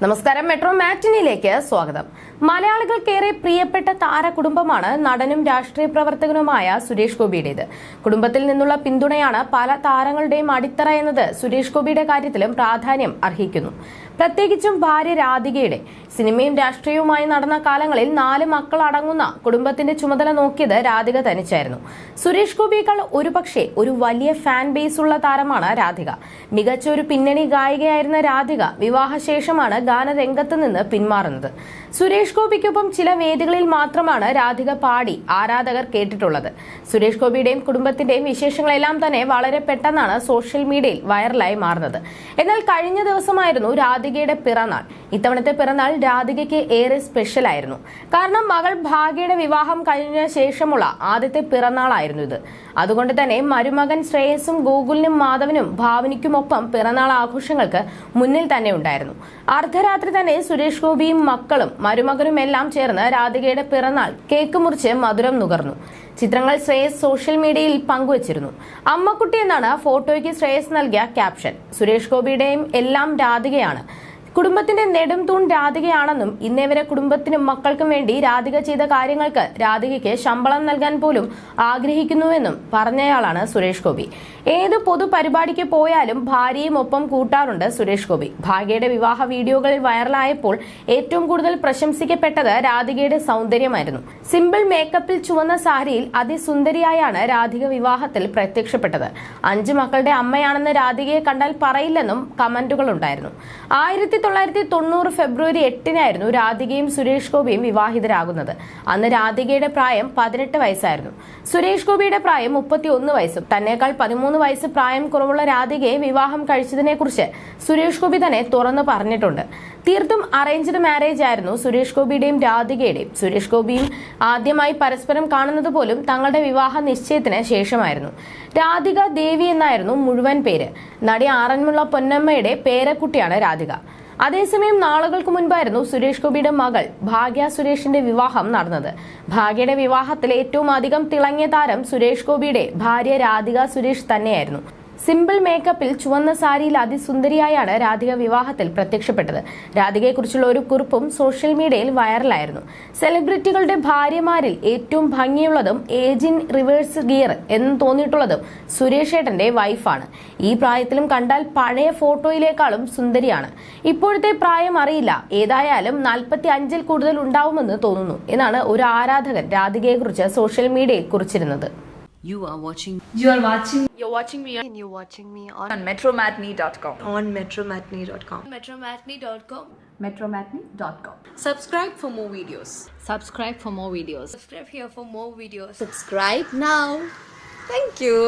നമസ്കാരം, മെട്രോ മാറ്റിനിയിലേക്ക് സ്വാഗതം. മലയാളികൾക്കേറെ പ്രിയപ്പെട്ട താരകുടുംബമാണ് നടനും രാഷ്ട്രീയ പ്രവർത്തകനുമായ സുരേഷ് ഗോപിയുടേത്. കുടുംബത്തിൽ നിന്നുള്ള പിന്തുണയാണ് പല താരങ്ങളുടെയും അടിത്തറ എന്നത് സുരേഷ് ഗോപിയുടെ കാര്യത്തിലും പ്രാധാന്യം അർഹിക്കുന്നു. പ്രത്യേകിച്ചും ഭാര്യ രാധികയുടെ. സിനിമയും രാഷ്ട്രീയവുമായി നടന്ന കാലങ്ങളിൽ 4 മക്കൾ അടങ്ങുന്ന കുടുംബത്തിന്റെ ചുമതല നോക്കിയത് രാധിക തനിച്ചായിരുന്നു. സുരേഷ് ഗോപിയേക്കാൾ ഒരുപക്ഷെ ഒരു വലിയ ഫാൻ ബേസ് ഉള്ള താരമാണ് രാധിക. മികച്ച ഒരു പിന്നണി ഗായികയായിരുന്ന രാധിക വിവാഹശേഷമാണ് ഗാനരംഗത്ത് നിന്ന് പിന്മാറുന്നത്. സുരേഷ് ഗോപിക്കൊപ്പം ചില വേദികളിൽ മാത്രമാണ് രാധിക പാടി ആരാധകർ കേട്ടിട്ടുള്ളത്. സുരേഷ് ഗോപിയുടെയും കുടുംബത്തിന്റെയും വിശേഷങ്ങളെല്ലാം തന്നെ വളരെ പെട്ടെന്നാണ് സോഷ്യൽ മീഡിയയിൽ വൈറലായി മാറുന്നത്. എന്നാൽ കഴിഞ്ഞ ദിവസമായിരുന്നു രാധികയുടെ പിറന്നാൾ. ഇത്തവണത്തെ പിറന്നാൾ രാധികയ്ക്ക് ഏറെ സ്പെഷ്യൽ ആയിരുന്നു. കാരണം മകൾ ഭാഗ്യയുടെ വിവാഹം കഴിഞ്ഞ ശേഷമുള്ള ആദ്യത്തെ പിറന്നാളായിരുന്നു ഇത്. അതുകൊണ്ട് തന്നെ മരുമകൻ ശ്രേയസും ഗോകുലിനും മാധവനും ഭാവനിക്കുമൊപ്പം പിറന്നാൾ ആഘോഷങ്ങൾക്ക് മുന്നിൽ തന്നെ ഉണ്ടായിരുന്നു. അർദ്ധരാത്രി തന്നെ സുരേഷ് ഗോപിയും മക്കളും മരുമകനും എല്ലാം ചേർന്ന് രാധികയുടെ പിറന്നാൾ കേക്ക് മുറിച്ച് മധുരം നുകർന്നു. ചിത്രങ്ങൾ ശ്രേയസ് സോഷ്യൽ മീഡിയയിൽ പങ്കുവച്ചിരുന്നു. അമ്മക്കുട്ടി എന്നാണ് ഫോട്ടോയ്ക്ക് ശ്രേയസ് നൽകിയ ക്യാപ്ഷൻ. സുരേഷ് ഗോപിയുടെയും എല്ലാം രാധികയാണ്. കുടുംബത്തിന്റെ നെടും തൂൺ രാധികയാണെന്നും ഇന്നേവരെ കുടുംബത്തിനും മക്കൾക്കും വേണ്ടി രാധിക ചെയ്ത കാര്യങ്ങൾക്ക് രാധികയ്ക്ക് ശമ്പളം നൽകാൻ പോലും ആഗ്രഹിക്കുന്നുവെന്നും പറഞ്ഞയാളാണ് സുരേഷ് ഗോപി. ഏത് പൊതുപരിപാടിക്ക് പോയാലും ഭാര്യയും ഒപ്പം കൂട്ടാറുണ്ട് സുരേഷ് ഗോപി. ഭാഗ്യയുടെ വിവാഹ വീഡിയോകൾ വൈറലായപ്പോൾ ഏറ്റവും കൂടുതൽ പ്രശംസിക്കപ്പെട്ടത് രാധികയുടെ സൗന്ദര്യമായിരുന്നു. സിമ്പിൾ മേക്കപ്പിൽ ചുവന്ന സാരിയിൽ അതിസുന്ദരിയായാണ് രാധിക വിവാഹത്തിൽ പ്രത്യക്ഷപ്പെട്ടത്. 5 മക്കളുടെ അമ്മയാണെന്ന് രാധികയെ കണ്ടാൽ പറയില്ലെന്നും കമന്റുകൾ ഉണ്ടായിരുന്നു. 1990 ഫെബ്രുവരി 8-നായിരുന്നു രാധികയും സുരേഷ് ഗോപിയും വിവാഹിതരാകുന്നത്. അന്ന് രാധികയുടെ പ്രായം 18 വയസ്സായിരുന്നു. സുരേഷ് ഗോപിയുടെ പ്രായം 31 വയസ്സും. തന്നേക്കാൾ 13 വയസ്സ് പ്രായം കുറവുള്ള രാധികയെ വിവാഹം കഴിച്ചതിനെ കുറിച്ച് സുരേഷ് ഗോപി തന്നെ തുറന്നു പറഞ്ഞിട്ടുണ്ട്. തീർത്തും അറേഞ്ച്ഡ് മാരേജ് ആയിരുന്നു സുരേഷ് ഗോപിയുടെയും രാധികയുടെയും. സുരേഷ് ഗോപിയും ആദ്യമായി പരസ്പരം കാണുന്നത് പോലും തങ്ങളുടെ വിവാഹ നിശ്ചയത്തിന് ശേഷമായിരുന്നു. രാധിക ദേവി എന്നായിരുന്നു മുഴുവൻ പേര്. നടി ആറന്മുള പൊന്നമ്മയുടെ പേരക്കുട്ടിയാണ് രാധിക. അതേസമയം നാളുകൾക്ക് മുൻപായിരുന്നു സുരേഷ് ഗോപിയുടെ മകൾ ഭാഗ്യ സുരേഷിന്റെ വിവാഹം നടന്നത്. ഭാഗ്യയുടെ വിവാഹത്തിൽ ഏറ്റവും അധികം തിളങ്ങിയ താരം സുരേഷ് ഗോപിയുടെ ഭാര്യ രാധിക സുരേഷ് തന്നെയായിരുന്നു. സിമ്പിൾ മേക്കപ്പിൽ ചുവന്ന സാരിയിൽ അതിസുന്ദരിയായാണ് രാധിക വിവാഹത്തിൽ പ്രത്യക്ഷപ്പെട്ടത്. രാധികയെക്കുറിച്ചുള്ള ഒരു കുറിപ്പും സോഷ്യൽ മീഡിയയിൽ വൈറലായിരുന്നു. സെലിബ്രിറ്റികളുടെ ഭാര്യമാരിൽ ഏറ്റവും ഭംഗിയുള്ളതും ഏജ് ഇൻ റിവേഴ്സ് ഗിയർ എന്ന് തോന്നിയിട്ടുള്ളതും സുരേഷ് ഏട്ടന്റെ വൈഫാണ്. ഈ പ്രായത്തിലും കണ്ടാൽ പഴയ ഫോട്ടോയിലേക്കാളും സുന്ദരിയാണ്. ഇപ്പോഴത്തെ പ്രായം അറിയില്ല, ഏതായാലും 45-ൽ കൂടുതൽ ഉണ്ടാവുമെന്ന് തോന്നുന്നു എന്നാണ് ഒരു ആരാധകൻ രാധികയെക്കുറിച്ച് സോഷ്യൽ മീഡിയയിൽ കുറിച്ചിരുന്നത്. You're watching me on metromatney.com. metromatney.com. metromatney.com. Subscribe for more videos. Subscribe for more videos. Subscribe here for more videos. Subscribe now. Thank you.